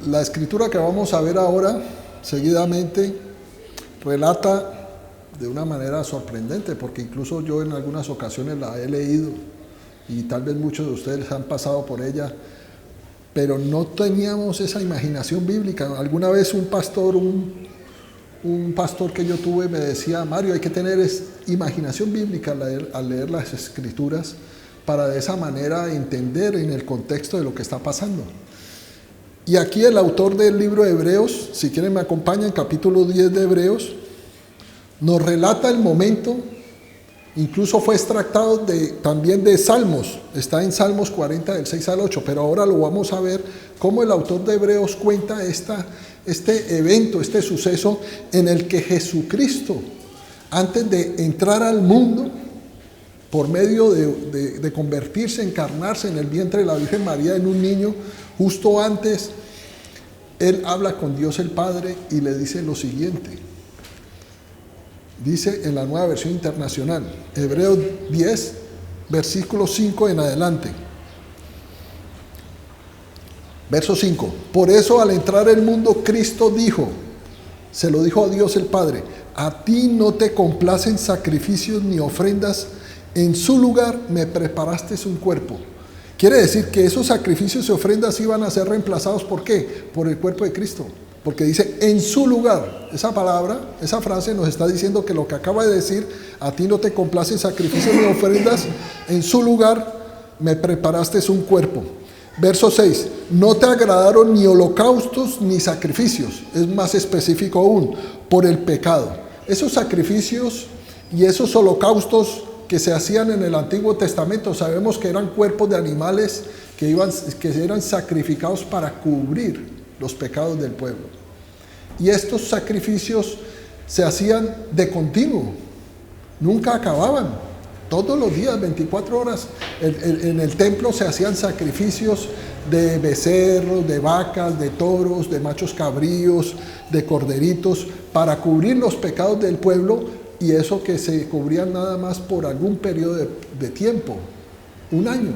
La escritura que vamos a ver ahora, seguidamente, relata de una manera sorprendente, porque incluso yo en algunas ocasiones la he leído y tal vez muchos de ustedes han pasado por ella, pero no teníamos esa imaginación bíblica. Alguna vez un pastor que yo tuve me decía: Mario, hay que tener imaginación bíblica al leer las escrituras para de esa manera entender en el contexto de lo que está pasando. Y aquí el autor del libro de Hebreos, si quieren me acompañan, capítulo 10 de Hebreos, nos relata el momento. Incluso fue extractado también de Salmos, está en Salmos 40 del 6 al 8, pero ahora lo vamos a ver cómo el autor de Hebreos cuenta este evento, este suceso en el que Jesucristo, antes de entrar al mundo, por medio de convertirse, encarnarse en el vientre de la Virgen María en un niño, justo antes, Él habla con Dios el Padre y le dice lo siguiente. Dice en la Nueva Versión Internacional, Hebreos 10, versículo 5 en adelante. Verso 5. Por eso al entrar al mundo Cristo dijo, se lo dijo a Dios el Padre: a ti no te complacen sacrificios ni ofrendas, en su lugar me preparaste un cuerpo. Quiere decir que esos sacrificios y ofrendas iban a ser reemplazados, ¿por qué? Por el cuerpo de Cristo. Porque dice en su lugar. Esa palabra, esa frase nos está diciendo que lo que acaba de decir, a ti no te complacen sacrificios ni ofrendas, en su lugar me preparaste un cuerpo. Verso 6, no te agradaron ni holocaustos ni sacrificios, es más específico aún, por el pecado. Esos sacrificios y esos holocaustos que se hacían en el Antiguo Testamento, sabemos que eran cuerpos de animales que eran sacrificados para cubrir los pecados del pueblo. Y estos sacrificios se hacían de continuo, nunca acababan. Todos los días, 24 horas, en el templo se hacían sacrificios de becerros, de vacas, de toros, de machos cabríos, de corderitos, para cubrir los pecados del pueblo, y eso que se cubrían nada más por algún periodo de tiempo, un año.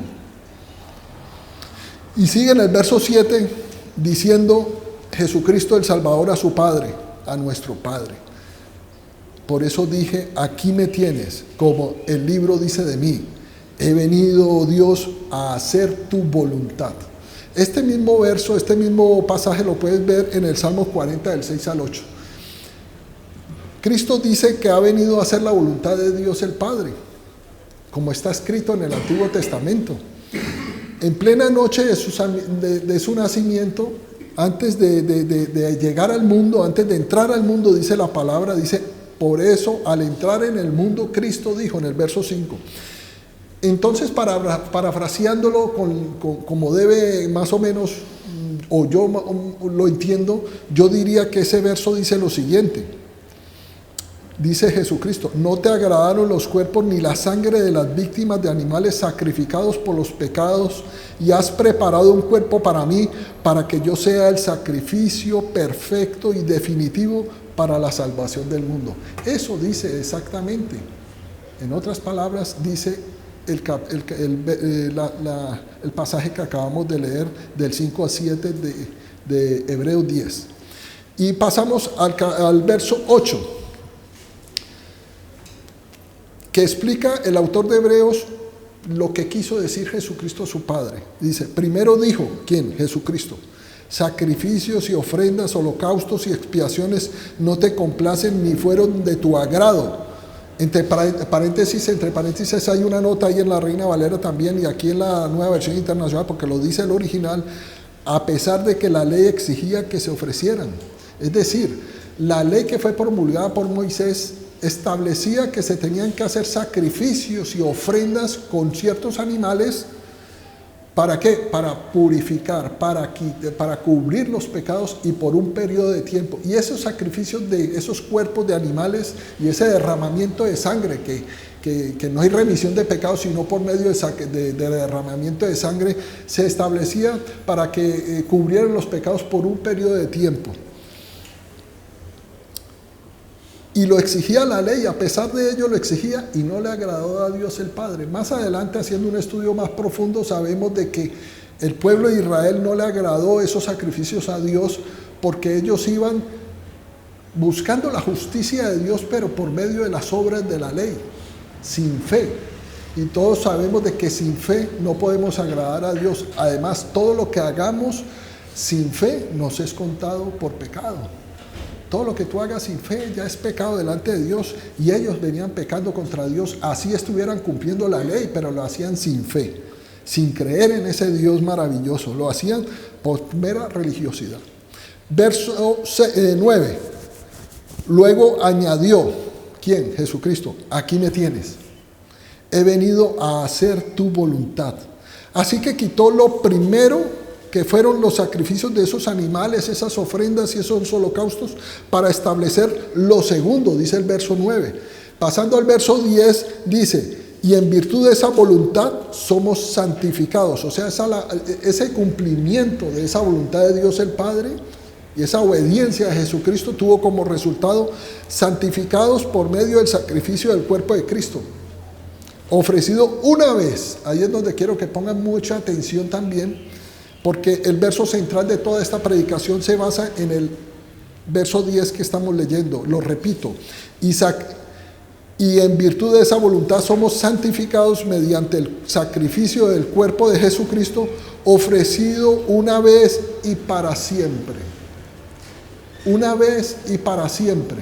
Y sigue en el verso 7 diciendo Jesucristo el Salvador a su Padre, a nuestro Padre. Por eso dije, aquí me tienes, como el libro dice de mí, he venido, oh Dios, a hacer tu voluntad. Este mismo verso, este mismo pasaje lo puedes ver en el Salmo 40 del 6 al 8. Cristo dice que ha venido a hacer la voluntad de Dios el Padre, como está escrito en el Antiguo Testamento. En plena noche de su nacimiento, antes de llegar al mundo, antes de entrar al mundo, dice la palabra, dice, por eso al entrar en el mundo, Cristo dijo en el verso 5. Entonces, parafraseándolo como debe más o menos, o yo lo entiendo, yo diría que ese verso dice lo siguiente. Dice Jesucristo, no te agradaron los cuerpos ni la sangre de las víctimas de animales sacrificados por los pecados, y has preparado un cuerpo para mí, para que yo sea el sacrificio perfecto y definitivo para la salvación del mundo. Eso dice exactamente. En otras palabras, dice el pasaje que acabamos de leer del 5 a 7 de Hebreos 10. Y pasamos al verso 8. Que explica el autor de Hebreos lo que quiso decir Jesucristo su Padre. Dice, primero dijo, ¿quién? Jesucristo. Sacrificios y ofrendas, holocaustos y expiaciones no te complacen ni fueron de tu agrado. Entre paréntesis hay una nota ahí en la Reina Valera también, y aquí en la Nueva Versión Internacional, porque lo dice el original, a pesar de que la ley exigía que se ofrecieran. Es decir, la ley que fue promulgada por Moisés establecía que se tenían que hacer sacrificios y ofrendas con ciertos animales. ¿Para qué? Para purificar, para cubrir los pecados y por un periodo de tiempo. Y esos sacrificios de esos cuerpos de animales y ese derramamiento de sangre, que no hay remisión de pecados sino por medio de derramamiento de sangre, se establecía para que cubrieran los pecados por un periodo de tiempo. Y lo exigía la ley, a pesar de ello lo exigía, y no le agradó a Dios el Padre. Más adelante, haciendo un estudio más profundo, sabemos de que El pueblo de Israel no le agradó esos sacrificios a Dios porque ellos iban buscando la justicia de Dios, pero por medio de las obras de la ley, sin fe. Y todos sabemos de que sin fe no podemos agradar a Dios. Además, todo lo que hagamos sin fe nos es contado por pecado. Todo lo que tú hagas sin fe ya es pecado delante de Dios, y ellos venían pecando contra Dios, así estuvieran cumpliendo la ley, pero lo hacían sin fe, sin creer en ese Dios maravilloso. Lo hacían por mera religiosidad. Verso 9. Luego añadió, ¿quién? Jesucristo. Aquí me tienes. He venido a hacer tu voluntad. Así que quitó lo primero, que fueron los sacrificios de esos animales, esas ofrendas y esos holocaustos, para establecer lo segundo, dice el verso 9. Pasando al verso 10, dice, y en virtud de esa voluntad somos santificados. O sea, ese cumplimiento de esa voluntad de Dios el Padre y esa obediencia a Jesucristo tuvo como resultado santificados por medio del sacrificio del cuerpo de Cristo, ofrecido una vez. Ahí es donde quiero que pongan mucha atención también, porque el verso central de toda esta predicación se basa en el verso 10 que estamos leyendo. Lo repito, y en virtud de esa voluntad somos santificados mediante el sacrificio del cuerpo de Jesucristo, ofrecido una vez y para siempre. Una vez y para siempre.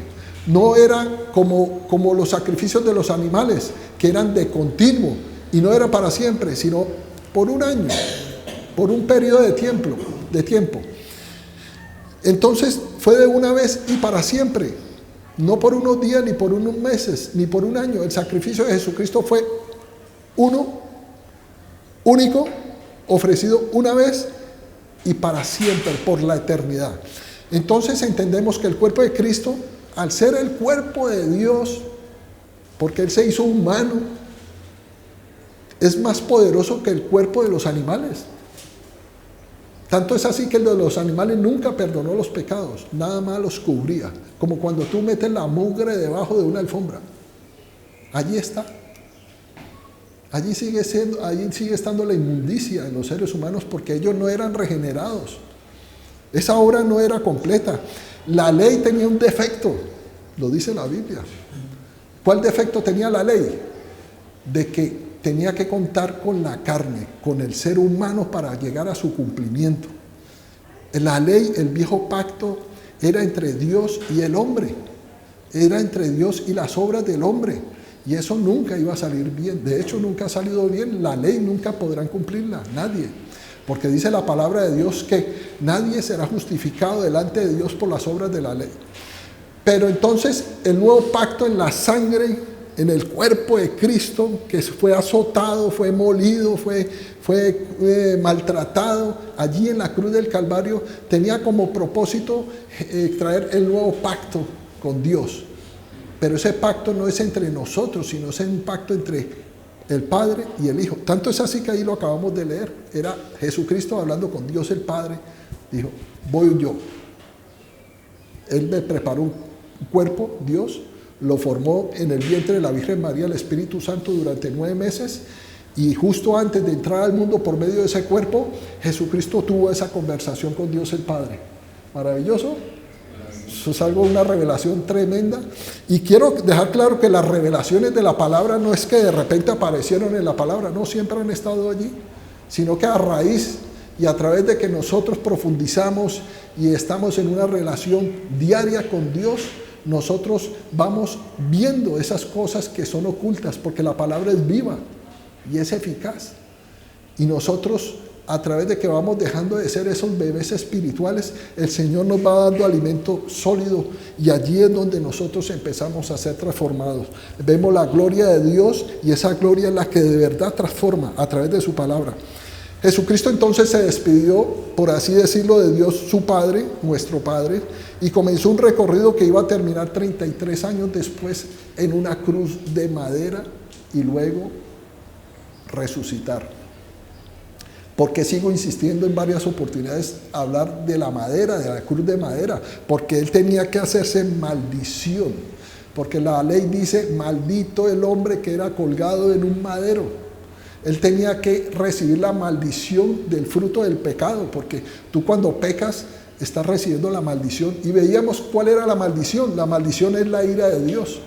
No era como los sacrificios de los animales, que eran de continuo, y no era para siempre, sino por un año, por un periodo de tiempo. Entonces fue de una vez y para siempre, no por unos días, ni por unos meses, ni por un año. El sacrificio de Jesucristo fue uno, único, ofrecido una vez y para siempre, por la eternidad. Entonces entendemos que el cuerpo de Cristo, al ser el cuerpo de Dios, porque Él se hizo humano, es más poderoso que el cuerpo de los animales. Tanto es así que el de los animales nunca perdonó los pecados, nada más los cubría, como cuando tú metes la mugre debajo de una alfombra. Allí está. Allí sigue estando la inmundicia en los seres humanos, porque ellos no eran regenerados. Esa obra no era completa. La ley tenía un defecto, lo dice la Biblia. ¿Cuál defecto tenía la ley? De que tenía que contar con la carne, con el ser humano para llegar a su cumplimiento. La ley, el viejo pacto, era entre Dios y el hombre. Era entre Dios y las obras del hombre. Y eso nunca iba a salir bien. De hecho, nunca ha salido bien. La ley nunca podrán cumplirla, nadie. Porque dice la palabra de Dios que nadie será justificado delante de Dios por las obras de la ley. Pero entonces el nuevo pacto en la sangre, en el cuerpo de Cristo, que fue azotado, fue molido, fue maltratado, allí en la cruz del Calvario, tenía como propósito traer el nuevo pacto con Dios. Pero ese pacto no es entre nosotros, sino es un pacto entre el Padre y el Hijo. Tanto es así que ahí lo acabamos de leer. Era Jesucristo hablando con Dios el Padre. Dijo, voy yo. Él me preparó un cuerpo, Dios, lo formó en el vientre de la Virgen María, el Espíritu Santo, durante 9 meses. Y justo antes de entrar al mundo por medio de ese cuerpo, Jesucristo tuvo esa conversación con Dios el Padre. Maravilloso. Eso es una revelación tremenda. Y quiero dejar claro que las revelaciones de la palabra no es que de repente aparecieron en la palabra, no, siempre han estado allí, sino que a raíz y a través de que nosotros profundizamos y estamos en una relación diaria con Dios, nosotros vamos viendo esas cosas que son ocultas, porque la palabra es viva y es eficaz. Y nosotros, a través de que vamos dejando de ser esos bebés espirituales, el Señor nos va dando alimento sólido, y allí es donde nosotros empezamos a ser transformados. Vemos la gloria de Dios, y esa gloria es la que de verdad transforma a través de su palabra. Jesucristo entonces se despidió, por así decirlo, de Dios su Padre, nuestro Padre, y comenzó un recorrido que iba a terminar 33 años después en una cruz de madera y luego resucitar. ¿Por qué sigo insistiendo en varias oportunidades a hablar de la madera, de la cruz de madera? Porque Él tenía que hacerse maldición, porque la ley dice, maldito el hombre que era colgado en un madero. Él tenía que recibir la maldición del fruto del pecado, porque tú cuando pecas estás recibiendo la maldición. Y veíamos cuál era la maldición. La maldición es la ira de Dios.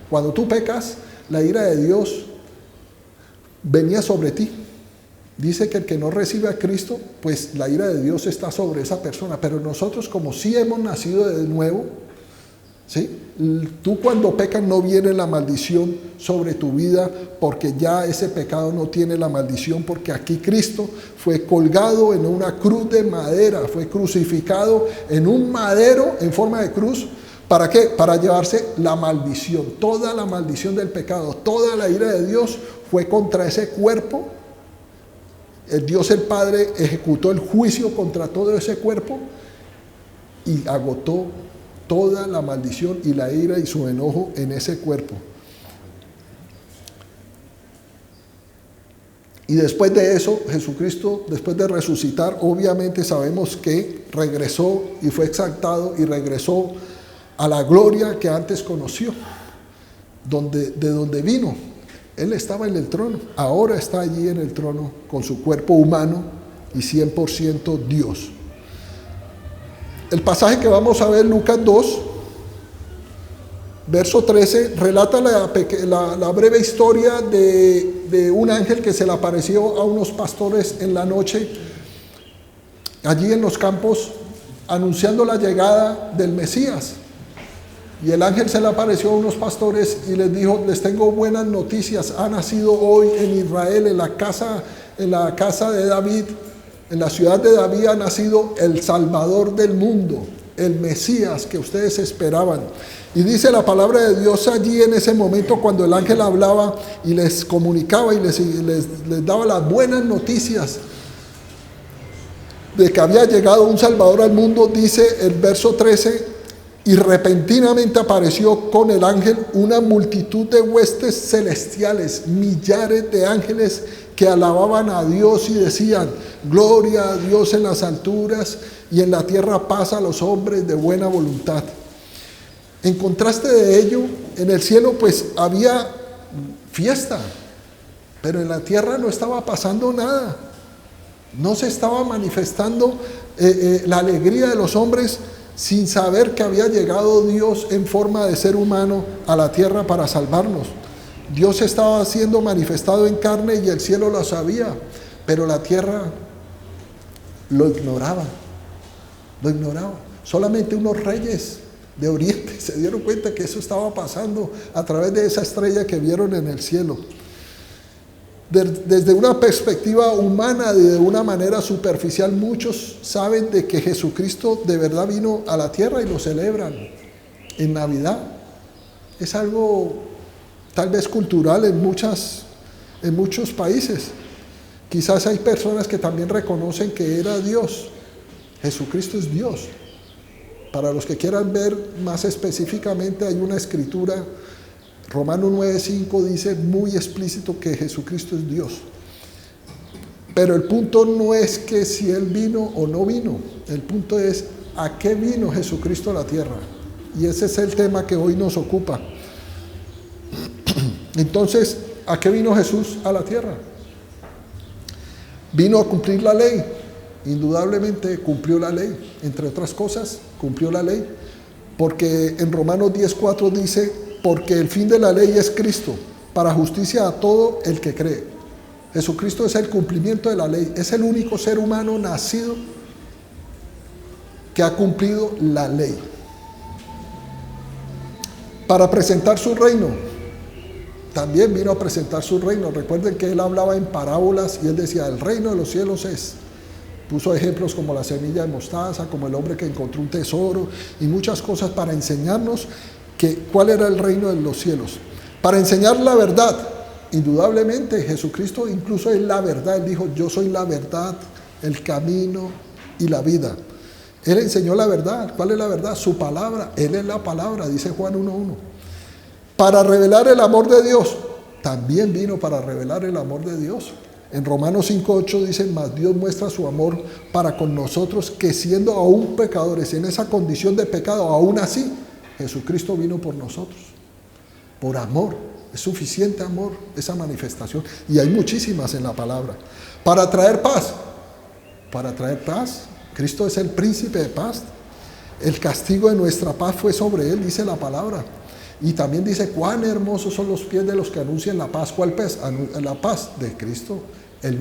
Cuando tú pecas, la ira de Dios venía sobre ti. Dice que el que no recibe a Cristo, pues la ira de Dios está sobre esa persona. Pero nosotros, como sí hemos nacido de nuevo, ¿sí? Tú cuando pecas no viene la maldición sobre tu vida, porque ya ese pecado no tiene la maldición, porque aquí Cristo fue colgado en una cruz de madera, fue crucificado en un madero en forma de cruz. ¿Para qué? Para llevarse la maldición, toda la maldición del pecado, toda la ira de Dios fue contra ese cuerpo. El Dios el Padre ejecutó el juicio contra todo ese cuerpo y agotó toda la maldición y la ira y su enojo en ese cuerpo. Y después de eso, Jesucristo, después de resucitar, obviamente sabemos que regresó y fue exaltado y regresó a la gloria que antes conoció, de donde vino. Él estaba en el trono, ahora está allí en el trono con su cuerpo humano y 100% Dios. El pasaje que vamos a ver, Lucas 2, verso 13, relata la breve historia de un ángel que se le apareció a unos pastores en la noche, allí en los campos, anunciando la llegada del Mesías. Y el ángel se le apareció a unos pastores y les dijo: les tengo buenas noticias, ha nacido hoy en Israel, en la casa de David, en la ciudad de David ha nacido el Salvador del mundo, el Mesías que ustedes esperaban. Y dice la palabra de Dios allí en ese momento, cuando el ángel hablaba y les comunicaba y les daba las buenas noticias de que había llegado un Salvador al mundo, dice el verso 13: y repentinamente apareció con el ángel una multitud de huestes celestiales, millares de ángeles que alababan a Dios y decían: gloria a Dios en las alturas y en la tierra paz a los hombres de buena voluntad. En contraste de ello, en el cielo pues había fiesta, pero en la tierra no estaba pasando nada. No se estaba manifestando la alegría de los hombres, sin saber que había llegado Dios en forma de ser humano a la tierra para salvarnos. Dios estaba siendo manifestado en carne y el cielo lo sabía, pero la tierra lo ignoraba. Solamente unos reyes de Oriente se dieron cuenta que eso estaba pasando a través de esa estrella que vieron en el cielo. Desde una perspectiva humana, de una manera superficial, muchos saben de que Jesucristo de verdad vino a la tierra y lo celebran en Navidad. Es algo tal vez cultural en muchos países. Quizás hay personas que también reconocen que era Dios. Jesucristo es Dios. Para los que quieran ver más específicamente, hay una escritura, Romanos 9:5 dice muy explícito que Jesucristo es Dios. Pero el punto no es que si Él vino o no vino. El punto es a qué vino Jesucristo a la tierra. Y ese es el tema que hoy nos ocupa. Entonces, ¿a qué vino Jesús a la tierra? Vino a cumplir la ley. Indudablemente cumplió la ley. Entre otras cosas, cumplió la ley. Porque en Romanos 10:4 dice: porque el fin de la ley es Cristo, para justicia a todo el que cree. Jesucristo es el cumplimiento de la ley. Es el único ser humano nacido que ha cumplido la ley. Para presentar su reino. También vino a presentar su reino. Recuerden que Él hablaba en parábolas y Él decía: el reino de los cielos es. Puso ejemplos como la semilla de mostaza, como el hombre que encontró un tesoro y muchas cosas para enseñarnos cuál era el reino de los cielos. Para enseñar la verdad. Indudablemente Jesucristo incluso es la verdad. Él dijo: yo soy la verdad, el camino y la vida. Él enseñó la verdad. ¿Cuál es la verdad? Su palabra. Él es la palabra, dice Juan 1:1. Para revelar el amor de Dios. También vino para revelar el amor de Dios. En Romanos 5:8 dice: mas Dios muestra su amor para con nosotros, que siendo aún pecadores, en esa condición de pecado, aún así Jesucristo vino por nosotros, por amor. Es suficiente amor esa manifestación. Y hay muchísimas en la palabra. Para traer paz. Para traer paz. Cristo es el príncipe de paz. El castigo de nuestra paz fue sobre él, dice la palabra. Y también dice, cuán hermosos son los pies de los que anuncian la paz. ¿Cuál paz? La paz de Cristo. El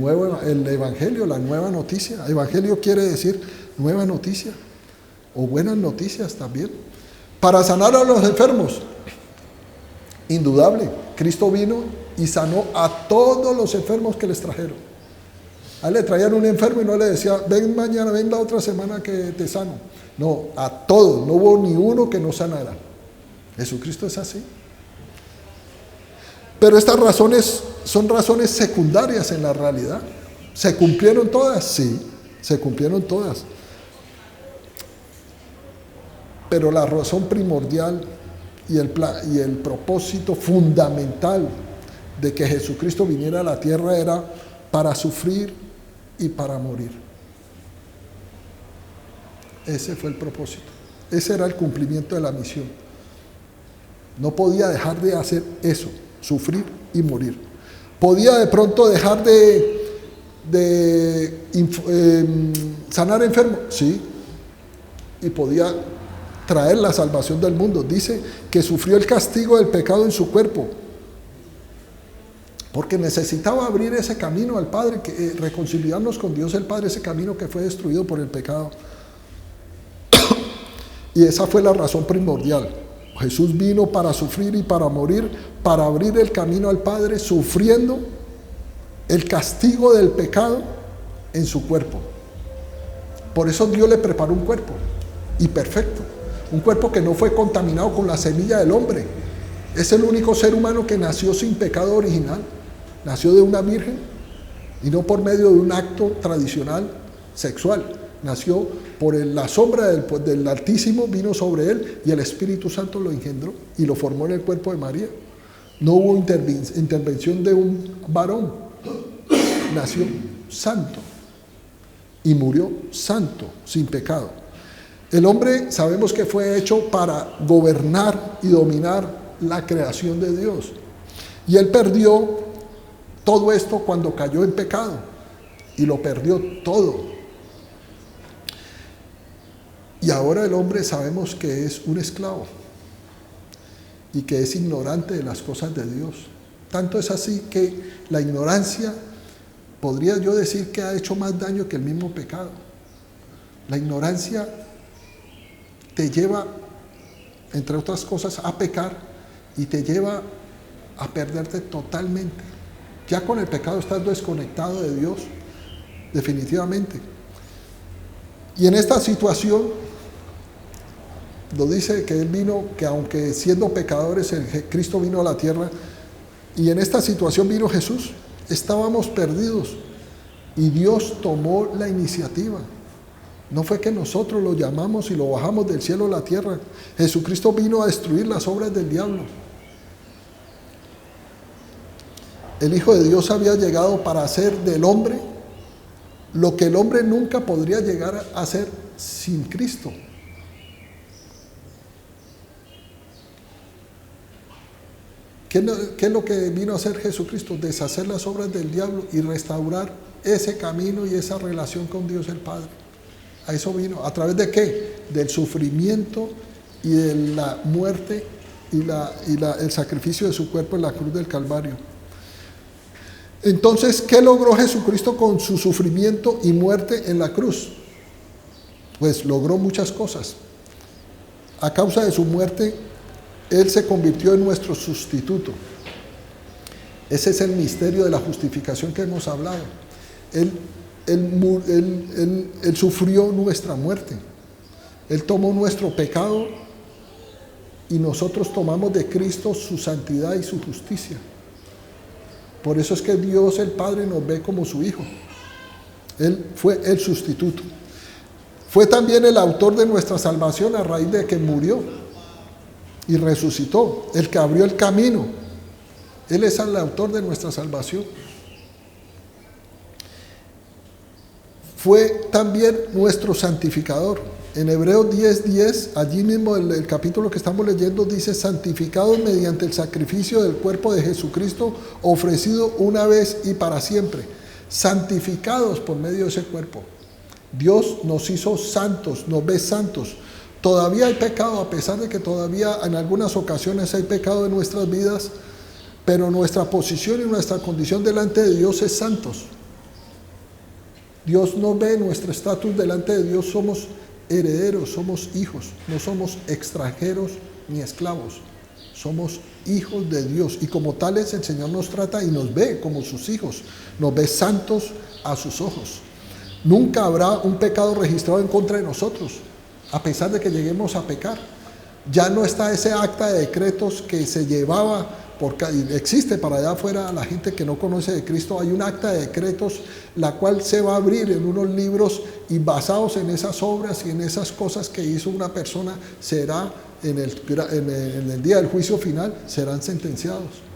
evangelio, la nueva noticia. Evangelio quiere decir nueva noticia. O buenas noticias también. Para sanar a los enfermos. Indudable. Cristo vino y sanó a todos los enfermos que les trajeron. A él le traían un enfermo y no le decía, ven mañana, ven la otra semana que te sano. No, a todos, no hubo ni uno que no sanara. Jesucristo es así. Pero estas razones son razones secundarias en la realidad. ¿Se cumplieron todas? Sí, se cumplieron todas. Pero la razón primordial y el propósito fundamental de que Jesucristo viniera a la tierra era para sufrir y para morir. Ese fue el propósito. Ese era el cumplimiento de la misión. No podía dejar de hacer eso, sufrir y morir. Podía de pronto dejar de sanar enfermos, sí, y podía traer la salvación del mundo. Dice que sufrió el castigo del pecado en su cuerpo, porque necesitaba abrir ese camino al Padre, reconciliarnos con Dios el Padre, ese camino que fue destruido por el pecado. Y esa fue la razón primordial. Jesús vino para sufrir y para morir, para abrir el camino al Padre, sufriendo el castigo del pecado en su cuerpo. Por eso Dios le preparó un cuerpo, y perfecto. Un cuerpo que no fue contaminado con la semilla del hombre. Es el único ser humano que nació sin pecado original. Nació de una virgen y no por medio de un acto tradicional sexual. Nació por la sombra del Altísimo, vino sobre él y el Espíritu Santo lo engendró y lo formó en el cuerpo de María. No hubo intervención de un varón. Nació santo y murió santo, sin pecado. El hombre sabemos que fue hecho para gobernar y dominar la creación de Dios. Y él perdió todo esto cuando cayó en pecado. Y lo perdió todo. Y ahora el hombre sabemos que es un esclavo. Y que es ignorante de las cosas de Dios. Tanto es así que la ignorancia, podría yo decir que ha hecho más daño que el mismo pecado. La ignorancia te lleva, entre otras cosas, a pecar y te lleva a perderte totalmente. Ya con el pecado estás desconectado de Dios, definitivamente. Y en esta situación, lo dice que Él vino, que aunque siendo pecadores, Cristo vino a la tierra, y en esta situación vino Jesús. Estábamos perdidos y Dios tomó la iniciativa. No fue que nosotros lo llamamos y lo bajamos del cielo a la tierra. Jesucristo vino a destruir las obras del diablo. El Hijo de Dios había llegado para hacer del hombre lo que el hombre nunca podría llegar a hacer sin Cristo. ¿Qué es lo que vino a hacer Jesucristo? Deshacer las obras del diablo y restaurar ese camino y esa relación con Dios el Padre. A eso vino. ¿A través de qué? Del sufrimiento y de la muerte y el sacrificio de su cuerpo en la cruz del Calvario. Entonces, ¿qué logró Jesucristo con su sufrimiento y muerte en la cruz? Pues logró muchas cosas. A causa de su muerte, Él se convirtió en nuestro sustituto. Ese es el misterio de la justificación que hemos hablado. Él sufrió nuestra muerte. Él tomó nuestro pecado y nosotros tomamos de Cristo su santidad y su justicia. Por eso es que Dios el Padre nos ve como su Hijo. Él fue el sustituto. Fue también el autor de nuestra salvación a raíz de que murió y resucitó, el que abrió el camino. Él es el autor de nuestra salvación. fue también nuestro santificador. En Hebreos 10:10, allí mismo el capítulo que estamos leyendo dice: santificados mediante el sacrificio del cuerpo de Jesucristo, ofrecido una vez y para siempre. Santificados por medio de ese cuerpo. Dios nos hizo santos, nos ve santos. Todavía hay pecado, a pesar de que todavía en algunas ocasiones hay pecado en nuestras vidas, pero nuestra posición y nuestra condición delante de Dios es santos. Dios nos ve, nuestro estatus delante de Dios, somos herederos, somos hijos, no somos extranjeros ni esclavos, somos hijos de Dios, y como tales el Señor nos trata y nos ve como sus hijos, nos ve santos a sus ojos. Nunca habrá un pecado registrado en contra de nosotros, a pesar de que lleguemos a pecar. Ya no está ese acta de decretos que se llevaba, porque existe para allá afuera la gente que no conoce de Cristo. Hay un acta de decretos, la cual se va a abrir en unos libros, y basados en esas obras y en esas cosas que hizo una persona, será en el día del juicio final, serán sentenciados.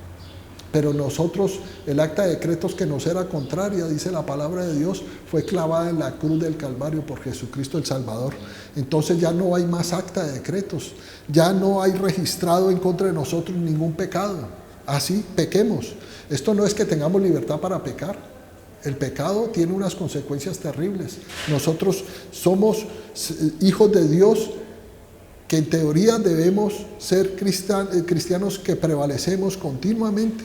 Pero nosotros, el acta de decretos que nos era contraria, dice la palabra de Dios, fue clavada en la cruz del Calvario por Jesucristo el Salvador. Entonces ya no hay más acta de decretos, ya no hay registrado en contra de nosotros ningún pecado. Así pequemos. Esto no es que tengamos libertad para pecar. El pecado tiene unas consecuencias terribles. Nosotros somos hijos de Dios, que en teoría debemos ser cristianos que prevalecemos continuamente,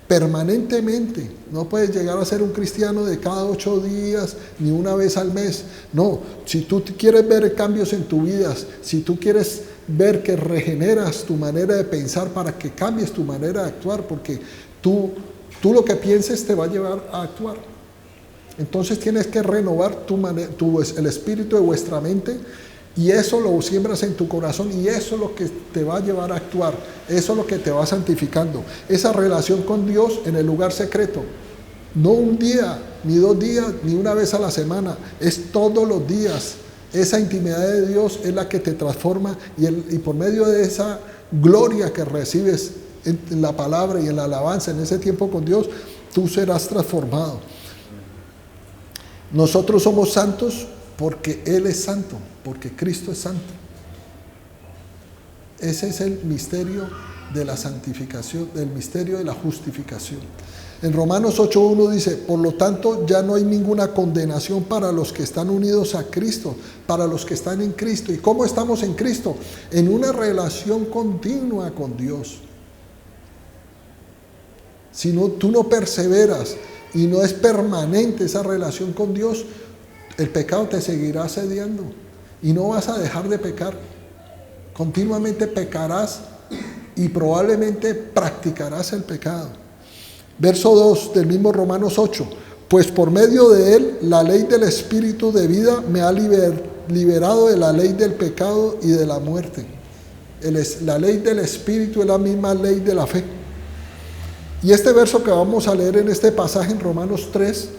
permanentemente. No puedes llegar a ser un cristiano de cada 8 días ni una vez al mes. No, si tú quieres ver cambios en tu vida, si tú quieres ver que regeneras tu manera de pensar para que cambies tu manera de actuar, porque tú lo que pienses te va a llevar a actuar. Entonces tienes que renovar el espíritu de vuestra mente, y eso lo siembras en tu corazón, y eso es lo que te va a llevar a actuar, eso es lo que te va santificando. Esa relación con Dios en el lugar secreto, no un día, ni 2 días, ni una vez a la semana, es todos los días. Esa intimidad de Dios es la que te transforma, y por medio de esa gloria que recibes en la palabra y en la alabanza, en ese tiempo con Dios, tú serás transformado. Nosotros somos santos porque Él es santo, porque Cristo es santo. Ese es el misterio de la santificación, el misterio de la justificación. En Romanos 8:1 dice: por lo tanto ya no hay ninguna condenación para los que están unidos a Cristo, para los que están en Cristo. ¿Y cómo estamos en Cristo? En una relación continua con Dios. Si tú no perseveras y no es permanente esa relación con Dios, el pecado te seguirá asediando y no vas a dejar de pecar. Continuamente pecarás y probablemente practicarás el pecado. Verso 2 del mismo Romanos 8: pues por medio de él la ley del Espíritu de vida me ha liberado de la ley del pecado y de la muerte. La ley del Espíritu es la misma ley de la fe. Y este verso que vamos a leer en este pasaje en Romanos 3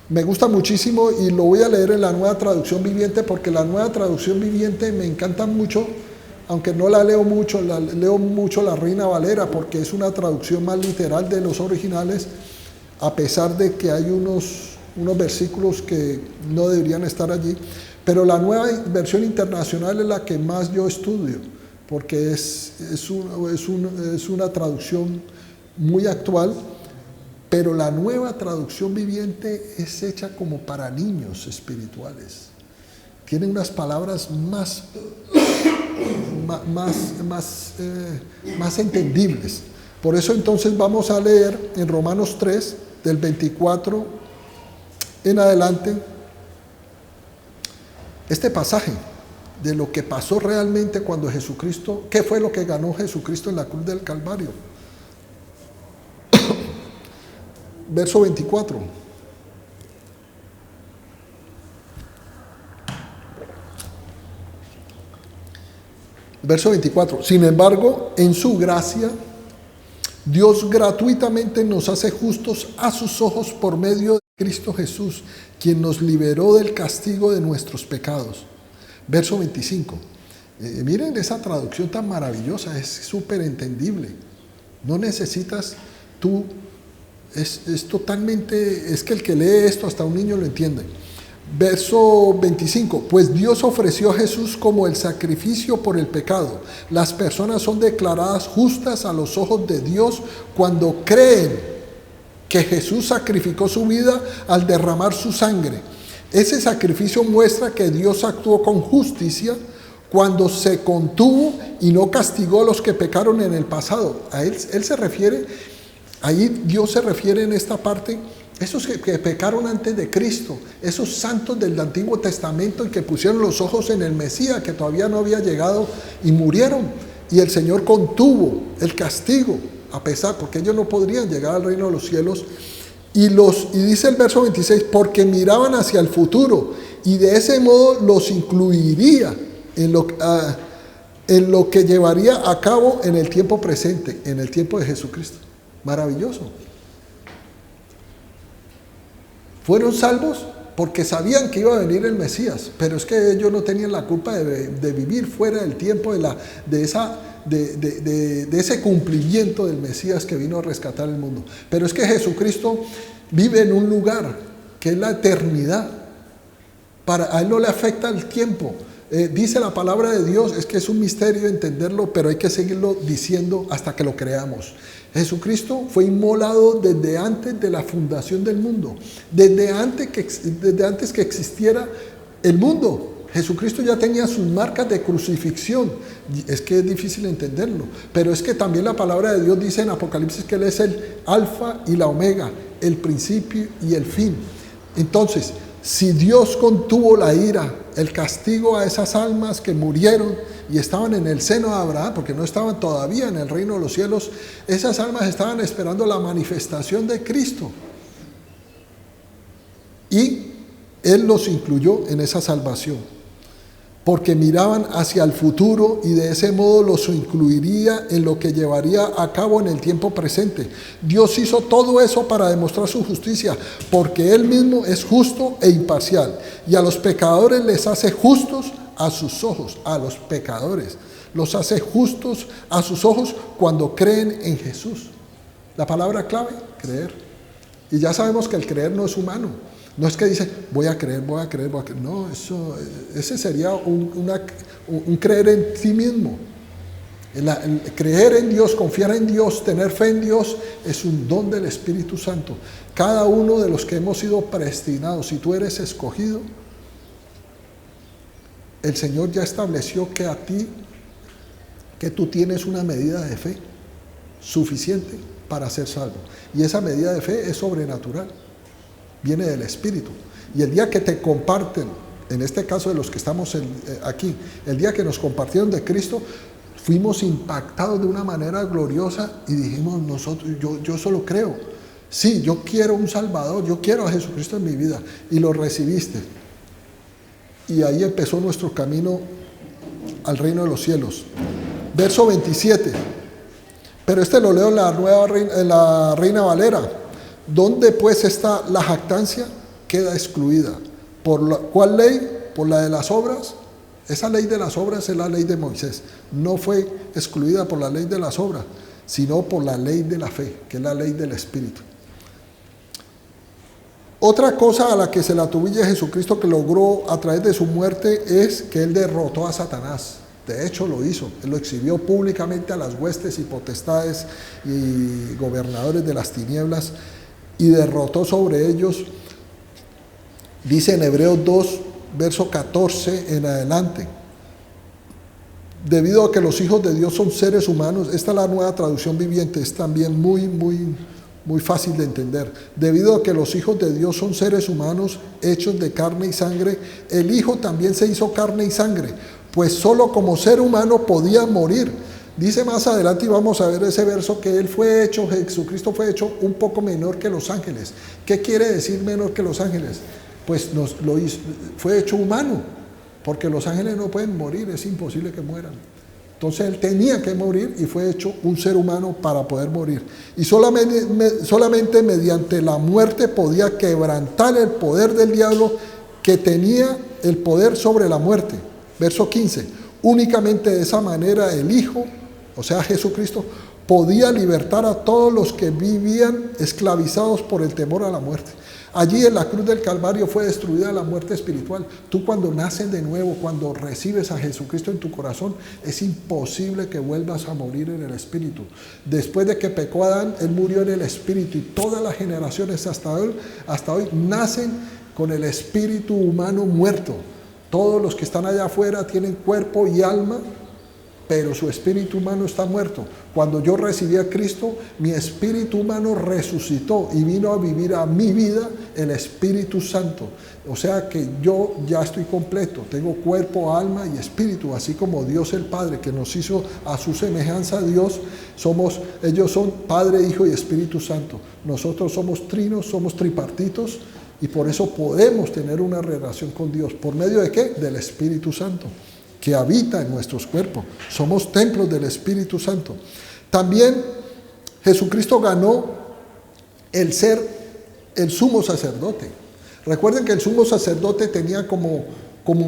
me gusta muchísimo, y lo voy a leer en la Nueva Traducción Viviente, porque la Nueva Traducción Viviente me encanta mucho, aunque no la leo mucho, leo mucho la Reina Valera, porque es una traducción más literal de los originales, a pesar de que hay unos unos versículos que no deberían estar allí, pero la nueva versión internacional es la que más yo estudio, porque es una traducción muy actual, pero la nueva traducción viviente es hecha como para niños espirituales. Tiene unas palabras más entendibles. Por eso entonces vamos a leer en Romanos 3, del 24 en adelante, este pasaje de lo que pasó realmente cuando Jesucristo, qué fue lo que ganó Jesucristo en la cruz del Calvario. Verso 24. Verso 24. Sin embargo, en su gracia, Dios gratuitamente nos hace justos a sus ojos por medio de Cristo Jesús, quien nos liberó del castigo de nuestros pecados. Verso 25. Miren esa traducción tan maravillosa, es súper entendible. No necesitas tú Es totalmente, es que el que lee esto hasta un niño lo entiende. Verso 25, pues Dios ofreció a Jesús como el sacrificio por el pecado. Las personas son declaradas justas a los ojos de Dios cuando creen que Jesús sacrificó su vida al derramar su sangre. Ese sacrificio muestra que Dios actuó con justicia cuando se contuvo y no castigó a los que pecaron en el pasado. A él se refiere, ahí Dios se refiere en esta parte, esos que pecaron antes de Cristo, esos santos del Antiguo Testamento y que pusieron los ojos en el Mesías, que todavía no había llegado y murieron. Y el Señor contuvo el castigo, a pesar, porque ellos no podrían llegar al reino de los cielos. Y dice el verso 26, porque miraban hacia el futuro y de ese modo los incluiría en lo que llevaría a cabo en el tiempo presente, en el tiempo de Jesucristo. Maravilloso. Fueron salvos porque sabían que iba a venir el Mesías, pero es que ellos no tenían la culpa de vivir fuera del tiempo de ese cumplimiento del Mesías que vino a rescatar el mundo. Pero es que Jesucristo vive en un lugar que es la eternidad. A él no le afecta el tiempo. Dice la palabra de Dios, es que es un misterio entenderlo, pero hay que seguirlo diciendo hasta que lo creamos. Jesucristo fue inmolado desde antes de la fundación del mundo, desde antes que existiera el mundo. Jesucristo ya tenía sus marcas de crucifixión. Es que es difícil entenderlo, pero es que también la palabra de Dios dice en Apocalipsis que Él es el alfa y la omega, el principio y el fin. Entonces, si Dios contuvo la ira, el castigo a esas almas que murieron y estaban en el seno de Abraham, porque no estaban todavía en el reino de los cielos, esas almas estaban esperando la manifestación de Cristo. Y Él los incluyó en esa salvación, porque miraban hacia el futuro y de ese modo los incluiría en lo que llevaría a cabo en el tiempo presente. Dios hizo todo eso para demostrar su justicia, porque Él mismo es justo e imparcial, y a los pecadores les hace justos a sus ojos. A los pecadores los hace justos a sus ojos cuando creen en Jesús. La palabra clave, creer. Y ya sabemos que el creer no es humano. No es que dice, voy a creer. No, ese sería un creer en sí mismo. El creer en Dios, confiar en Dios, tener fe en Dios, es un don del Espíritu Santo. Cada uno de los que hemos sido predestinados, si tú eres escogido, el Señor ya estableció que tú tienes una medida de fe suficiente para ser salvo. Y esa medida de fe es sobrenatural. Viene del Espíritu. Y el día que te comparten, en este caso de los que estamos aquí, el día que nos compartieron de Cristo, fuimos impactados de una manera gloriosa y dijimos nosotros, yo solo creo. Sí, yo quiero un Salvador, yo quiero a Jesucristo en mi vida. Y lo recibiste. Y ahí empezó nuestro camino al reino de los cielos. Verso 27. Pero lo leo en la Reina Valera. ¿Dónde pues está la jactancia? Queda excluida. ¿Por cuál ley? Por la de las obras. Esa ley de las obras es la ley de Moisés. No fue excluida por la ley de las obras, sino por la ley de la fe, que es la ley del Espíritu. Otra cosa a la que se le atribuye Jesucristo que logró a través de su muerte es que Él derrotó a Satanás. De hecho lo hizo, Él lo exhibió públicamente a las huestes y potestades y gobernadores de las tinieblas y derrotó sobre ellos. Dice en Hebreos 2, verso 14 en adelante, debido a que los hijos de Dios son seres humanos, esta es la Nueva Traducción Viviente, es también muy fácil de entender. Debido a que los hijos de Dios son seres humanos hechos de carne y sangre, el Hijo también se hizo carne y sangre, pues solo como ser humano podía morir. Dice más adelante, y vamos a ver ese verso, que Jesucristo fue hecho un poco menor que los ángeles. ¿Qué quiere decir menor que los ángeles? Pues fue hecho humano, porque los ángeles no pueden morir, es imposible que mueran. Entonces Él tenía que morir y fue hecho un ser humano para poder morir. Y solamente mediante la muerte podía quebrantar el poder del diablo, que tenía el poder sobre la muerte. Verso 15, únicamente de esa manera el Hijo, o sea Jesucristo, podía libertar a todos los que vivían esclavizados por el temor a la muerte. Allí en la cruz del Calvario fue destruida la muerte espiritual. Tú cuando naces de nuevo, cuando recibes a Jesucristo en tu corazón, es imposible que vuelvas a morir en el espíritu. Después de que pecó Adán, él murió en el espíritu y todas las generaciones hasta hoy nacen con el espíritu humano muerto. Todos los que están allá afuera tienen cuerpo y alma, pero su espíritu humano está muerto. Cuando yo recibí a Cristo, mi espíritu humano resucitó y vino a vivir a mi vida el Espíritu Santo. O sea que yo ya estoy completo, tengo cuerpo, alma y espíritu, así como Dios el Padre, que nos hizo a su semejanza. Dios, ellos son Padre, Hijo y Espíritu Santo. Nosotros somos trinos, somos tripartitos, y por eso podemos tener una relación con Dios. ¿Por medio de qué? Del Espíritu Santo, que habita en nuestros cuerpos. Somos templos del Espíritu Santo. También Jesucristo ganó el ser el sumo sacerdote. Recuerden que el sumo sacerdote tenía como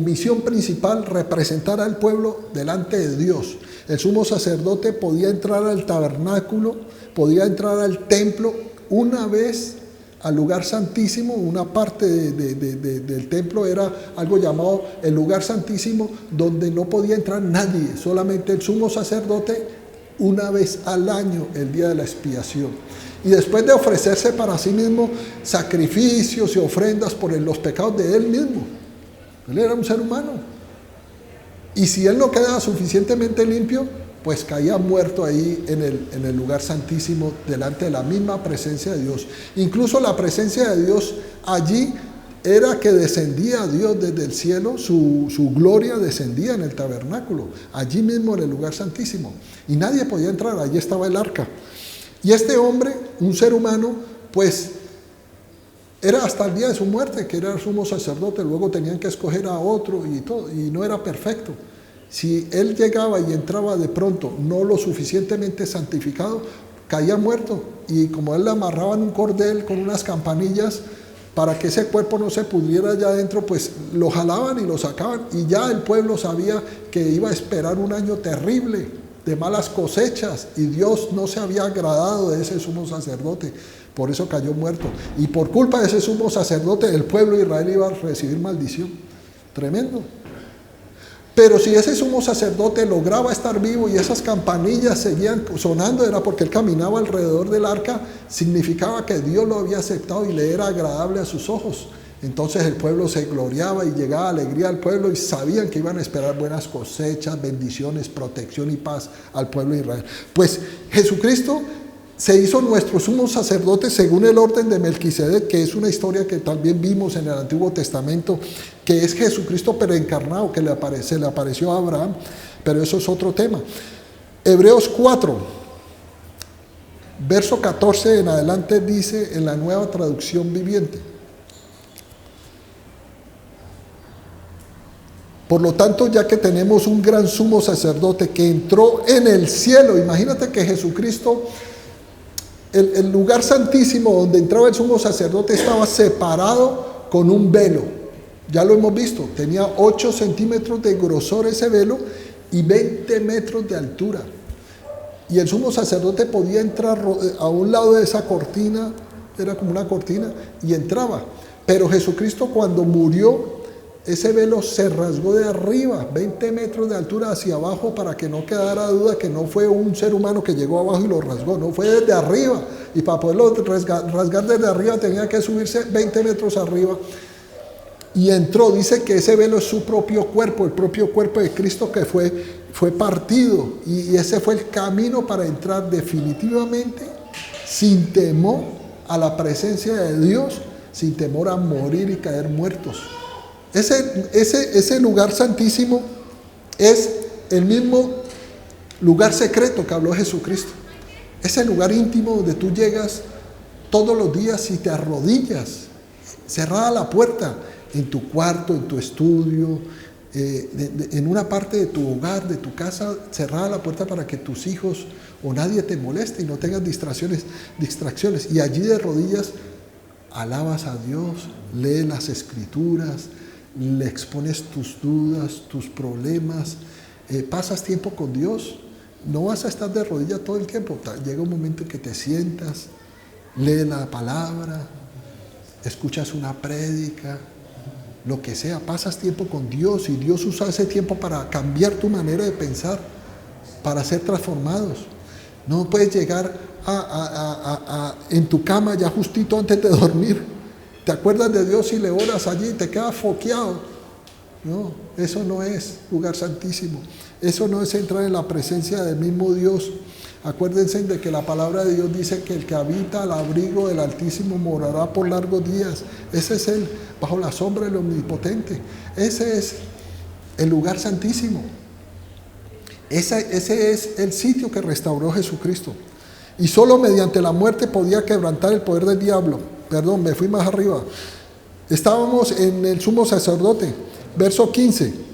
misión principal representar al pueblo delante de Dios. El sumo sacerdote podía entrar al tabernáculo, podía entrar al templo una vez al lugar santísimo. Una parte del templo era algo llamado el lugar santísimo, donde no podía entrar nadie, solamente el sumo sacerdote una vez al año, el día de la expiación. Y después de ofrecerse para sí mismo sacrificios y ofrendas por los pecados de él mismo. Él era un ser humano. Y si él no quedaba suficientemente limpio, pues caía muerto ahí en el lugar santísimo, delante de la misma presencia de Dios. Incluso la presencia de Dios allí era que descendía a Dios desde el cielo, su gloria descendía en el tabernáculo, allí mismo en el lugar santísimo. Y nadie podía entrar, allí estaba el arca. Y este hombre, un ser humano, pues era hasta el día de su muerte, que era el sumo sacerdote. Luego tenían que escoger a otro y todo, y no era perfecto. Si él llegaba y entraba de pronto no lo suficientemente santificado, caía muerto. Y como él le amarraban un cordel con unas campanillas para que ese cuerpo no se pudriera allá adentro, pues lo jalaban y lo sacaban. Y ya el pueblo sabía que iba a esperar un año terrible de malas cosechas, y Dios no se había agradado de ese sumo sacerdote. Por eso cayó muerto. Y por culpa de ese sumo sacerdote, el pueblo de Israel iba a recibir maldición. Tremendo. Pero si ese sumo sacerdote lograba estar vivo y esas campanillas seguían sonando, era porque él caminaba alrededor del arca, significaba que Dios lo había aceptado y le era agradable a sus ojos. Entonces el pueblo se gloriaba y llegaba alegría al pueblo, y sabían que iban a esperar buenas cosechas, bendiciones, protección y paz al pueblo de Israel. Pues Jesucristo se hizo nuestro sumo sacerdote según el orden de Melquisedec, que es una historia que también vimos en el Antiguo Testamento, que es Jesucristo pero encarnado, que se le apareció a Abraham, pero eso es otro tema. Hebreos 4, verso 14 en adelante, dice en la Nueva Traducción Viviente: por lo tanto, ya que tenemos un gran sumo sacerdote que entró en el cielo, imagínate que Jesucristo, el lugar santísimo donde entraba el sumo sacerdote, estaba separado con un velo. Ya lo hemos visto, tenía 8 centímetros de grosor ese velo y 20 metros de altura. Y el sumo sacerdote podía entrar a un lado de esa cortina, era como una cortina, y entraba. Pero Jesucristo, cuando murió, ese velo se rasgó de arriba, 20 metros de altura hacia abajo, para que no quedara duda que no fue un ser humano que llegó abajo y lo rasgó, no, fue desde arriba. Y para poderlo rasgar desde arriba tenía que subirse 20 metros arriba. Y entró, dice que ese velo es su propio cuerpo, el propio cuerpo de Cristo que fue partido. Y ese fue el camino para entrar definitivamente, sin temor a la presencia de Dios, sin temor a morir y caer muertos. Ese lugar santísimo es el mismo lugar secreto que habló Jesucristo. Ese lugar íntimo donde tú llegas todos los días y te arrodillas, cerrada la puerta, en tu cuarto, en tu estudio, en una parte de tu hogar, de tu casa, cerrada la puerta para que tus hijos o nadie te moleste y no tengas distracciones. Y allí de rodillas alabas a Dios, lees las Escrituras, le expones tus dudas, tus problemas, pasas tiempo con Dios, no vas a estar de rodillas todo el tiempo. Llega un momento en que te sientas, lees la palabra, escuchas una prédica, lo que sea, pasas tiempo con Dios y Dios usa ese tiempo para cambiar tu manera de pensar, para ser transformados. No puedes llegar en tu cama ya justito antes de dormir. Te acuerdas de Dios y le oras allí y te quedas foqueado. No, eso no es lugar santísimo. Eso no es entrar en la presencia del mismo Dios. Acuérdense de que la palabra de Dios dice que el que habita al abrigo del Altísimo morará por largos días. Ese es el bajo la sombra del Omnipotente. Ese es el lugar santísimo. Ese es el sitio que restauró Jesucristo. Y solo mediante la muerte podía quebrantar el poder del diablo. Perdón, me fui más arriba. Estábamos en el sumo sacerdote, verso 15.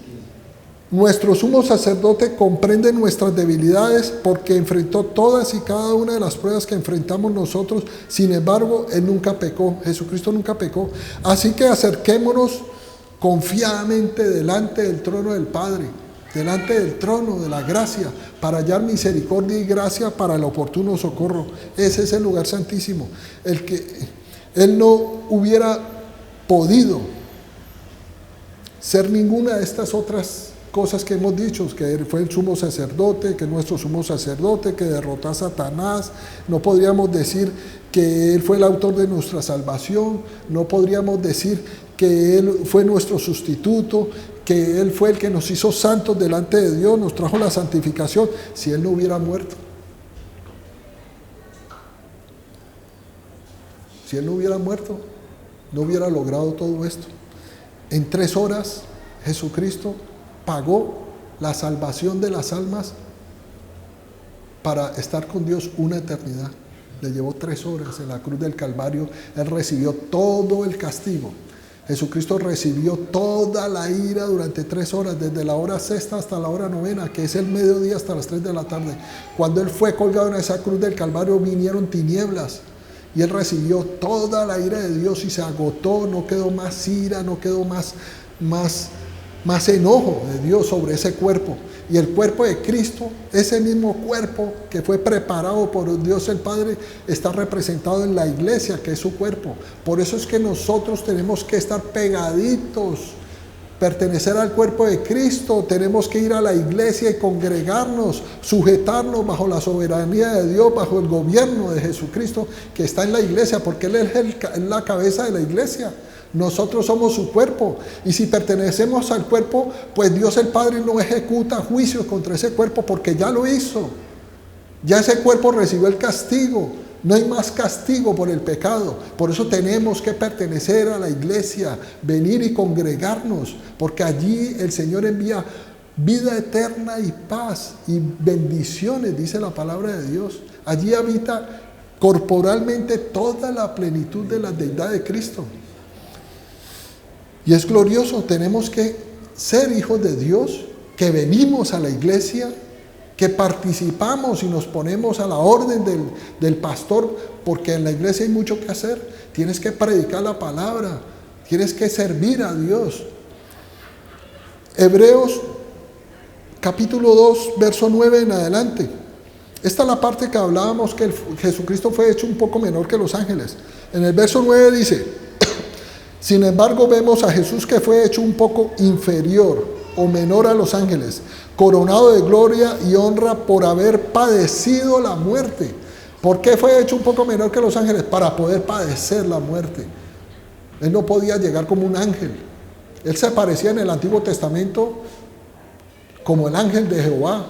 Nuestro sumo sacerdote comprende nuestras debilidades porque enfrentó todas y cada una de las pruebas que enfrentamos nosotros. Sin embargo, Él nunca pecó. Jesucristo nunca pecó. Así que acerquémonos confiadamente delante del trono del Padre, delante del trono de la gracia, para hallar misericordia y gracia para el oportuno socorro. Ese es el lugar santísimo. El que Él no hubiera podido ser ninguna de estas otras cosas que hemos dicho, que Él fue el sumo sacerdote, que nuestro sumo sacerdote, que derrotó a Satanás. No podríamos decir que Él fue el autor de nuestra salvación, no podríamos decir que Él fue nuestro sustituto, que Él fue el que nos hizo santos delante de Dios, nos trajo la santificación, si Él no hubiera muerto. Si Él no hubiera muerto, no hubiera logrado todo esto. En 3 horas, Jesucristo pagó la salvación de las almas para estar con Dios una eternidad. Le llevó 3 horas en la cruz del Calvario. Él recibió todo el castigo. Jesucristo recibió toda la ira durante 3 horas, desde la hora sexta hasta la hora novena, que es el mediodía, hasta las 3 de la tarde. Cuando Él fue colgado en esa cruz del Calvario, vinieron tinieblas. Y Él recibió toda la ira de Dios y se agotó. No quedó más ira, no quedó más enojo de Dios sobre ese cuerpo. Y el cuerpo de Cristo, ese mismo cuerpo que fue preparado por Dios el Padre, está representado en la iglesia, que es su cuerpo. Por eso es que nosotros tenemos que estar pegaditos, pertenecer al cuerpo de Cristo. Tenemos que ir a la iglesia y congregarnos, sujetarnos bajo la soberanía de Dios, bajo el gobierno de Jesucristo que está en la iglesia, porque Él es la cabeza de la iglesia. Nosotros somos su cuerpo, y si pertenecemos al cuerpo, pues Dios el Padre no ejecuta juicios contra ese cuerpo, porque ya lo hizo. Ya ese cuerpo recibió el castigo. No hay más castigo por el pecado. Por eso tenemos que pertenecer a la iglesia, venir y congregarnos, porque allí el Señor envía vida eterna y paz y bendiciones, dice la palabra de Dios. Allí habita corporalmente toda la plenitud de la deidad de Cristo. Y es glorioso. Tenemos que ser hijos de Dios, que venimos a la iglesia, que participamos y nos ponemos a la orden del pastor, porque en la iglesia hay mucho que hacer. Tienes que predicar la palabra, tienes que servir a Dios. Hebreos capítulo 2, verso 9 en adelante. Esta es la parte que hablábamos, que Jesucristo fue hecho un poco menor que los ángeles. En el verso 9 dice: sin embargo, vemos a Jesús que fue hecho un poco inferior o menor a los ángeles, coronado de gloria y honra por haber padecido la muerte. ¿Por qué fue hecho un poco menor que los ángeles? Para poder padecer la muerte. Él no podía llegar como un ángel. Él se parecía en el Antiguo Testamento como el ángel de Jehová,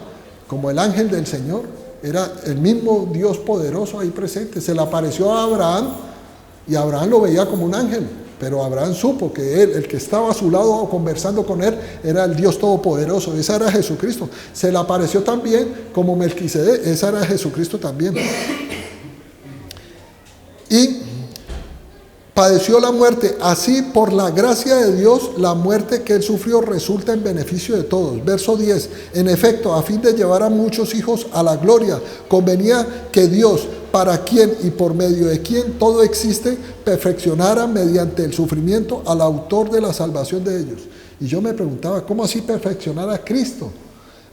como el ángel del Señor. Era el mismo Dios poderoso ahí presente. Se le apareció a Abraham y Abraham lo veía como un ángel. Pero Abraham supo que él, el que estaba a su lado conversando con él, era el Dios Todopoderoso. Ese era Jesucristo. Se le apareció también como Melquisedec. Ese era Jesucristo también. Y padeció la muerte. Así, por la gracia de Dios, la muerte que él sufrió resulta en beneficio de todos. Verso 10. En efecto, a fin de llevar a muchos hijos a la gloria, convenía que Dios, para quien y por medio de quien todo existe, perfeccionara mediante el sufrimiento al autor de la salvación de ellos. Y yo me preguntaba, ¿cómo así perfeccionar a Cristo?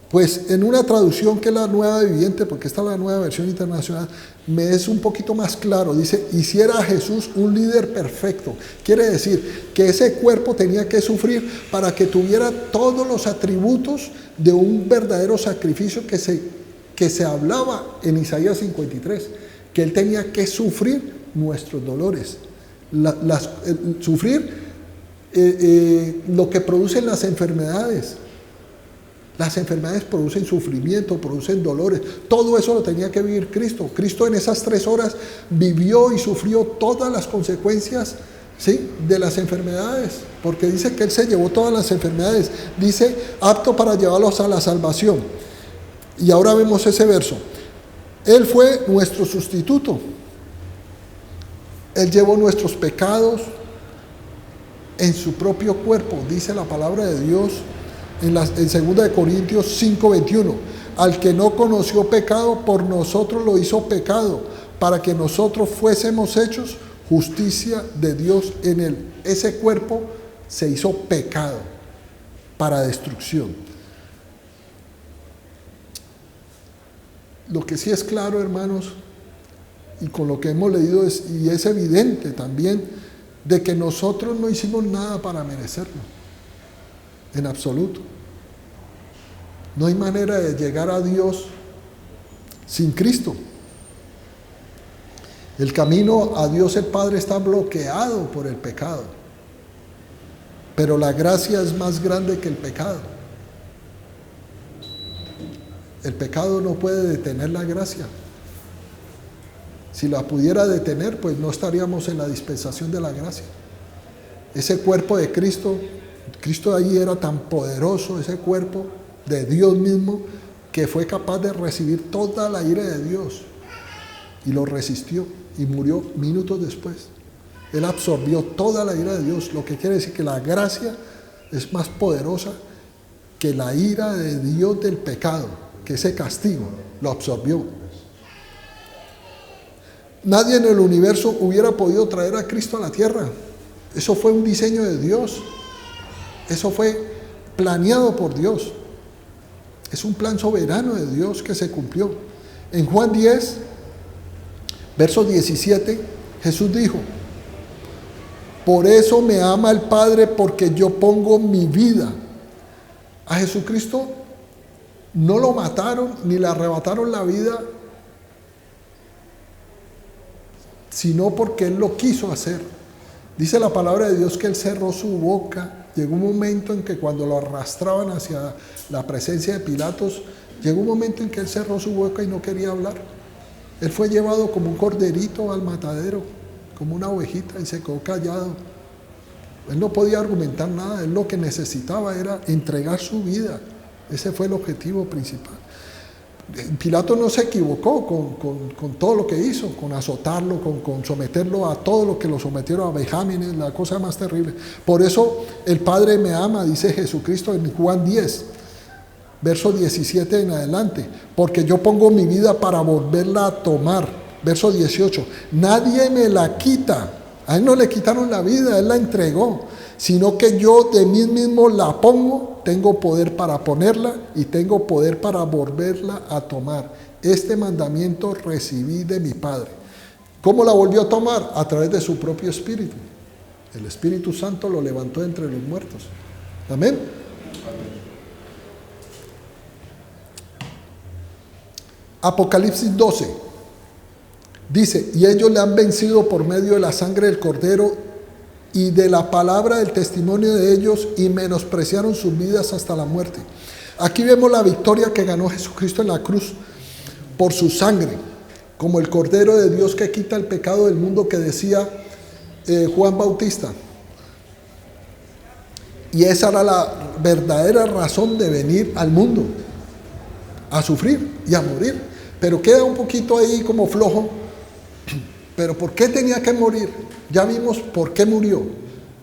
Pues en una traducción que es la Nueva Viviente, porque esta es la Nueva Versión Internacional, me es un poquito más claro. Dice, hiciera a Jesús un líder perfecto. Quiere decir que ese cuerpo tenía que sufrir para que tuviera todos los atributos de un verdadero sacrificio que se hablaba en Isaías 53, que Él tenía que sufrir nuestros dolores, sufrir lo que producen las enfermedades. Las enfermedades producen sufrimiento, producen dolores. Todo eso lo tenía que vivir Cristo. Cristo en esas 3 horas vivió y sufrió todas las consecuencias, ¿sí?, de las enfermedades. Porque dice que Él se llevó todas las enfermedades. Dice, apto para llevarlos a la salvación. Y ahora vemos ese verso. Él fue nuestro sustituto. Él llevó nuestros pecados en su propio cuerpo, dice la palabra de Dios en 2 Corintios 5:21. Al que no conoció pecado, por nosotros lo hizo pecado, para que nosotros fuésemos hechos justicia de Dios en él. Ese cuerpo se hizo pecado para destrucción. Lo que sí es claro, hermanos, y con lo que hemos leído y es evidente también, de que nosotros no hicimos nada para merecerlo, en absoluto. No hay manera de llegar a Dios sin Cristo. El camino a Dios el Padre está bloqueado por el pecado, pero la gracia es más grande que el pecado. El pecado no puede detener la gracia. Si la pudiera detener, pues no estaríamos en la dispensación de la gracia. Ese cuerpo de Cristo, Cristo allí era tan poderoso, ese cuerpo de Dios mismo, que fue capaz de recibir toda la ira de Dios y lo resistió y murió minutos después. Él absorbió toda la ira de Dios, lo que quiere decir que la gracia es más poderosa que la ira de Dios del pecado, que ese castigo lo absorbió. Nadie en el universo hubiera podido traer a Cristo a la tierra. Eso fue un diseño de Dios. Eso fue planeado por Dios. Es un plan soberano de Dios que se cumplió. En Juan 10, verso 17, Jesús dijo, por eso me ama el Padre, porque yo pongo mi vida. A Jesucristo no lo mataron ni le arrebataron la vida, sino porque Él lo quiso hacer. Dice la palabra de Dios que Él cerró su boca. Llegó un momento en que cuando lo arrastraban hacia la presencia de Pilatos, llegó un momento en que Él cerró su boca y no quería hablar. Él fue llevado como un corderito al matadero, como una ovejita, y se quedó callado. Él no podía argumentar nada. Él lo que necesitaba era entregar su vida. Ese fue el objetivo principal. Pilato no se equivocó con todo lo que hizo, con azotarlo, con someterlo a todo lo que lo sometieron a vejámenes, la cosa más terrible. Por eso el Padre me ama, dice Jesucristo en Juan 10, verso 17 en adelante, porque yo pongo mi vida para volverla a tomar. Verso 18, nadie me la quita. A Él no le quitaron la vida, Él la entregó, sino que yo de mí mismo la pongo. Tengo poder para ponerla y tengo poder para volverla a tomar. Este mandamiento recibí de mi Padre. ¿Cómo la volvió a tomar? A través de su propio Espíritu. El Espíritu Santo lo levantó entre los muertos. Amén. Apocalipsis 12 dice, y ellos le han vencido por medio de la sangre del Cordero y de la palabra del testimonio de ellos, y menospreciaron sus vidas hasta la muerte. Aquí vemos la victoria que ganó Jesucristo en la cruz por su sangre, como el Cordero de Dios que quita el pecado del mundo, que decía Juan Bautista. Y esa era la verdadera razón de venir al mundo, a sufrir y a morir. Pero queda un poquito ahí como flojo. ¿Pero por qué tenía que morir? Ya vimos por qué murió.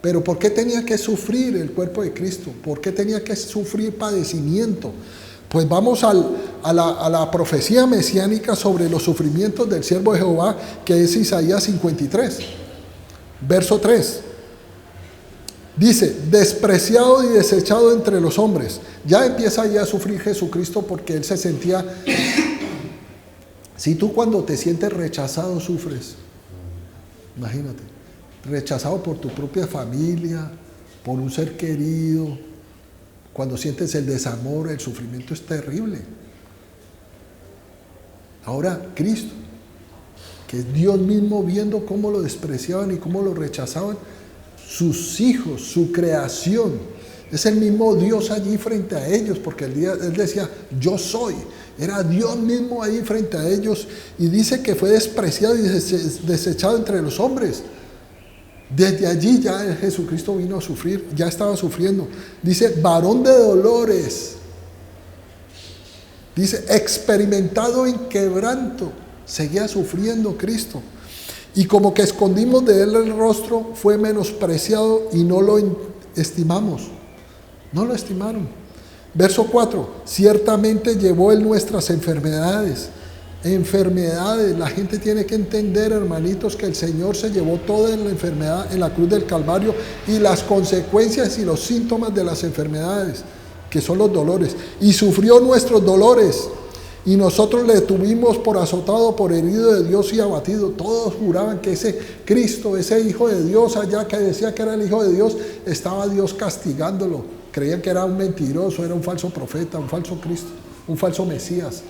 Pero ¿por qué tenía que sufrir el cuerpo de Cristo? ¿Por qué tenía que sufrir padecimiento? Pues vamos a la profecía mesiánica sobre los sufrimientos del siervo de Jehová, que es Isaías 53, verso 3. Dice, despreciado y desechado entre los hombres. Ya empieza ya a sufrir Jesucristo porque él se sentía... Si tú cuando te sientes rechazado sufres, imagínate, rechazado por tu propia familia, por un ser querido, cuando sientes el desamor, el sufrimiento es terrible. Ahora Cristo, que es Dios mismo, viendo cómo lo despreciaban y cómo lo rechazaban, sus hijos, su creación, es el mismo Dios allí frente a ellos, porque él decía, yo soy, era Dios mismo ahí frente a ellos, y dice que fue despreciado y desechado entre los hombres. Desde allí ya Jesucristo vino a sufrir, ya estaba sufriendo. Dice, varón de dolores. Dice, experimentado en quebranto. Seguía sufriendo Cristo. Y como que escondimos de él el rostro, fue menospreciado y no lo estimamos. No lo estimaron. Verso 4. Ciertamente llevó él nuestras enfermedades. Enfermedades. La gente tiene que entender, hermanitos, que el Señor se llevó toda la enfermedad en la cruz del Calvario y las consecuencias y los síntomas de las enfermedades, que son los dolores. Y sufrió nuestros dolores. Y nosotros le tuvimos por azotado, por herido de Dios y abatido. Todos juraban que ese Cristo, ese Hijo de Dios allá que decía que era el Hijo de Dios, estaba Dios castigándolo. Creían que era un mentiroso, era un falso profeta, un falso Cristo, un falso Mesías.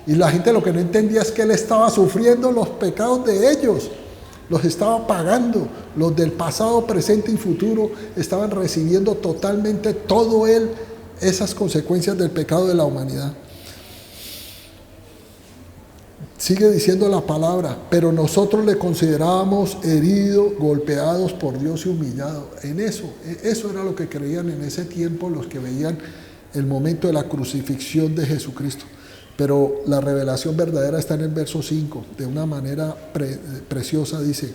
Y la gente lo que no entendía es que él estaba sufriendo los pecados de ellos. Los estaba pagando. Los del pasado, presente y futuro estaban recibiendo totalmente todo él, esas consecuencias del pecado de la humanidad. Sigue diciendo la palabra, pero nosotros le considerábamos herido, golpeados por Dios y humillado. En eso era lo que creían en ese tiempo los que veían el momento de la crucifixión de Jesucristo. Pero la revelación verdadera está en el verso 5, de una manera preciosa dice,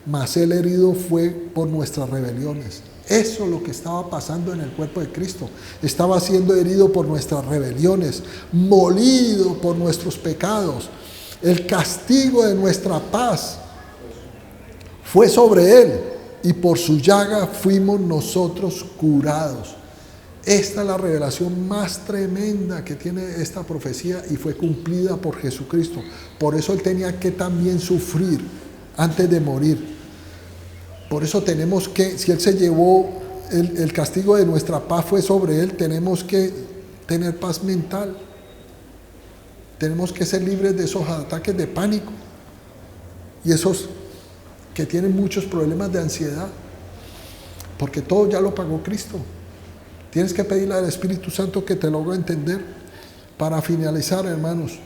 mas el herido fue por nuestras rebeliones. Eso es lo que estaba pasando en el cuerpo de Cristo. Estaba siendo herido por nuestras rebeliones, molido por nuestros pecados. El castigo de nuestra paz fue sobre él y por su llaga fuimos nosotros curados. Esta es la revelación más tremenda que tiene esta profecía y fue cumplida por Jesucristo. Por eso él tenía que también sufrir antes de morir. Por eso tenemos que, si él se llevó el castigo de nuestra paz fue sobre él, tenemos que tener paz mental. Tenemos que ser libres de esos ataques de pánico y esos que tienen muchos problemas de ansiedad, porque todo ya lo pagó Cristo. Tienes que pedirle al Espíritu Santo que te lo haga entender. Para finalizar, hermanos,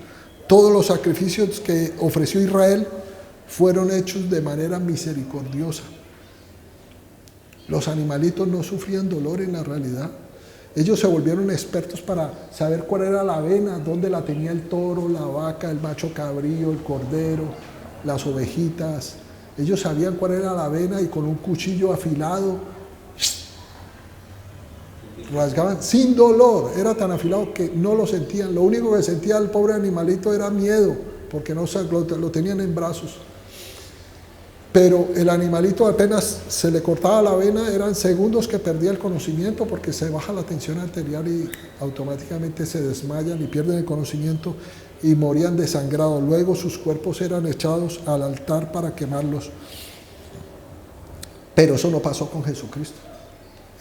todos los sacrificios que ofreció Israel fueron hechos de manera misericordiosa. Los animalitos no sufrían dolor en la realidad. Ellos se volvieron expertos para saber cuál era la vena, dónde la tenía el toro, la vaca, el macho cabrío, el cordero, las ovejitas. Ellos sabían cuál era la vena y con un cuchillo afilado rasgaban sin dolor. Era tan afilado que no lo sentían. Lo único que sentía el pobre animalito era miedo, porque no lo tenían en brazos. Pero el animalito apenas se le cortaba la vena, eran segundos que perdía el conocimiento porque se baja la tensión arterial y automáticamente se desmayan y pierden el conocimiento y morían desangrados. Luego sus cuerpos eran echados al altar para quemarlos. Pero eso no pasó con Jesucristo.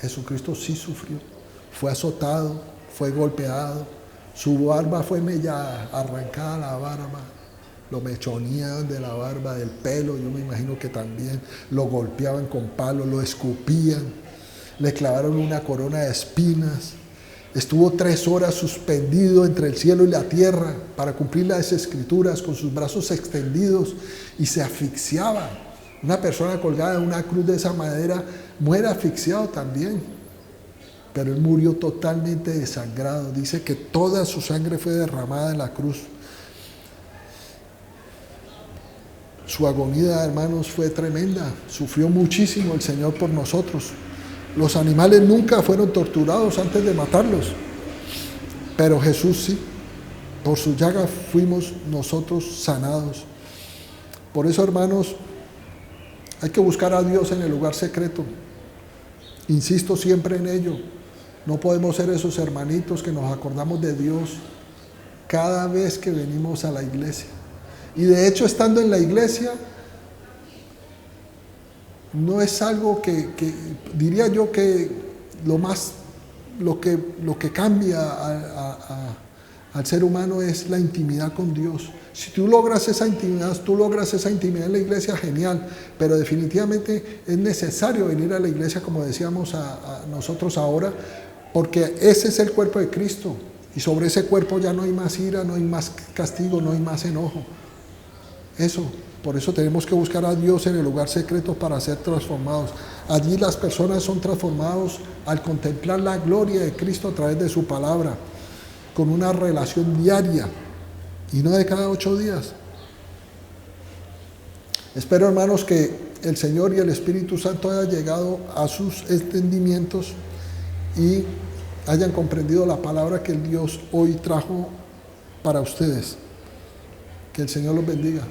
Jesucristo sí sufrió, fue azotado, fue golpeado, su barba fue media arrancada, la barba. Lo mechoneaban de la barba, del pelo, yo me imagino que también lo golpeaban con palos, lo escupían, le clavaron una corona de espinas, estuvo 3 horas suspendido entre el cielo y la tierra para cumplir las escrituras con sus brazos extendidos y se asfixiaba. Una persona colgada en una cruz de esa madera muere asfixiado también, pero él murió totalmente desangrado. Dice que toda su sangre fue derramada en la cruz. Su agonía, hermanos, fue tremenda. Sufrió muchísimo el Señor por nosotros. Los animales nunca fueron torturados antes de matarlos, pero Jesús sí. Por su llaga fuimos nosotros sanados. Por eso, hermanos, hay que buscar a Dios en el lugar secreto. Insisto siempre en ello. No podemos ser esos hermanitos que nos acordamos de Dios cada vez que venimos a la iglesia. Y de hecho, estando en la iglesia, no es algo que diría yo que lo que cambia al ser humano es la intimidad con Dios. Si tú logras esa intimidad en la iglesia, genial, pero definitivamente es necesario venir a la iglesia, como decíamos a nosotros ahora, porque ese es el cuerpo de Cristo, y sobre ese cuerpo ya no hay más ira, no hay más castigo, no hay más enojo. Por eso tenemos que buscar a Dios en el lugar secreto para ser transformados. Allí las personas son transformadas al contemplar la gloria de Cristo a través de su palabra, con una relación diaria y no de cada 8 días. Espero, hermanos, que el Señor y el Espíritu Santo hayan llegado a sus entendimientos y hayan comprendido la palabra que el Dios hoy trajo para ustedes. Que el Señor los bendiga.